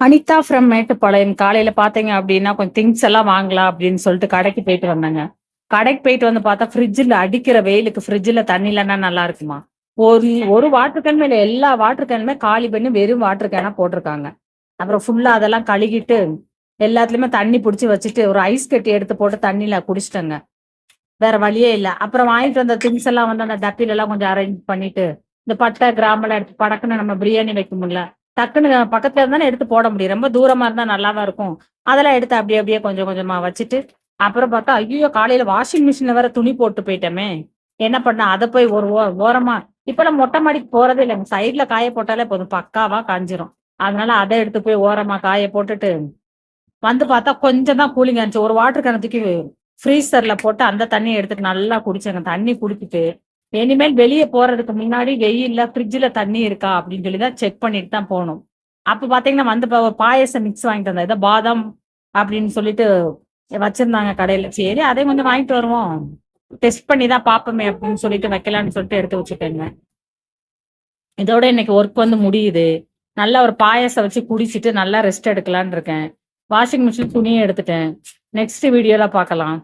Anitha from Mettupalayam. காலையில பார்த்தீங்க அப்படின்னா, கொஞ்சம் திங்ஸ் எல்லாம் வாங்கலாம் அப்படின்னு சொல்லிட்டு கடைக்கு போயிட்டு வந்தேங்க. கடைக்கு போயிட்டு வந்து பார்த்தா, ஃப்ரிட்ஜில அடிக்கிற வெயிலுக்கு ஃப்ரிட்ஜில தண்ணி இல்லன்னா நல்லா இருக்குமா? ஒரு ஒரு வாட்டர் கேன் மேல எல்லா வாட்டர் கேனுமே காலி பண்ணி வெறும் வாட்டர் கேனா போட்டிருக்காங்க. அப்புறம் ஃபுல்லா அதெல்லாம் கழுகிட்டு, எல்லாத்துலயுமே தண்ணி புடிச்சு வச்சுட்டு, ஒரு ஐஸ் கட்டி எடுத்து போட்டு தண்ணியில குடிச்சுட்டேங்க. வேற வழியே இல்ல. அப்புறம் வாங்கிட்டு வந்த திங்ஸ் எல்லாம் வந்து அந்த டப்பில எல்லாம் கொஞ்சம் அரேஞ்ச் பண்ணிட்டு, இந்த பட்டை, கிராம்பெல்லாம் எடுத்து படக்குன்னு நம்ம பிரியாணி வைக்க முடியல. டக்குன்னு பக்கத்துல இருந்தானே எடுத்து போட முடியும். ரொம்ப தூரமா இருந்தா நல்லாவா இருக்கும். அதெல்லாம் எடுத்து அப்படியே அப்படியே கொஞ்சம் கொஞ்சமா வச்சுட்டு, அப்புறம் பார்த்தா, ஐய்யயோ! காலையில வாஷிங் மிஷின்ல வேற துணி போட்டு போயிட்டோமே! என்ன பண்ணேன், அத போய் ஒரு ஓரமா இப்பலாம் மொட்டை மாடிக்கு போறதே இல்லங்க. சைடுல காய போட்டாலே போதும். பக்காவா காய்ஞ்சிரும். அதனால அத எடுத்து போய் ஓரமா காய போட்டுட்டு வந்து பார்த்தா கொஞ்சம் தான் கூலிங்கா இருந்துச்சு. ஒரு வாட்டர் கேன தூக்கி ஃப்ரீசர்ல போட்டு அந்த தண்ணிய எடுத்துட்டு நல்லா குடிச்சேங்க. தண்ணி குடிச்சிட்டு, இனிமேல் வெளிய போறதுக்கு முன்னாடி வெயில்ல ஃப்ரிட்ஜ்ல தண்ணி இருக்கா அப்படின்னு சொல்லி தான் செக் பண்ணிட்டு தான் போணும். அப்ப பார்த்தீங்கன்னா வந்து ஒரு பாயாசம் மிக்ஸ் வாங்கிட்டு வந்தேன். ஏதோ பாதாம் அப்படின்னு சொல்லிட்டு வச்சிருந்தாங்க கடையில. சரி அதையும் கொஞ்சம் வாங்கிட்டு வருவோம். டெஸ்ட் பண்ணி தான் பார்ப்போமே அப்படின்னு சொல்லிட்டு வைக்கலான்னு சொல்லிட்டு எடுத்து வச்சுட்டேங்க. இதோட இன்னைக்கு ஒர்க் வந்து முடியுது. நல்லா ஒரு பாயாசம் வச்சு குடிச்சிட்டு நல்லா ரெஸ்ட் எடுக்கலான்னு இருக்கேன். வாஷிங் மிஷின் துணியும் எடுத்துட்டேன். நெக்ஸ்ட் வீடியோல பார்க்கலாம்.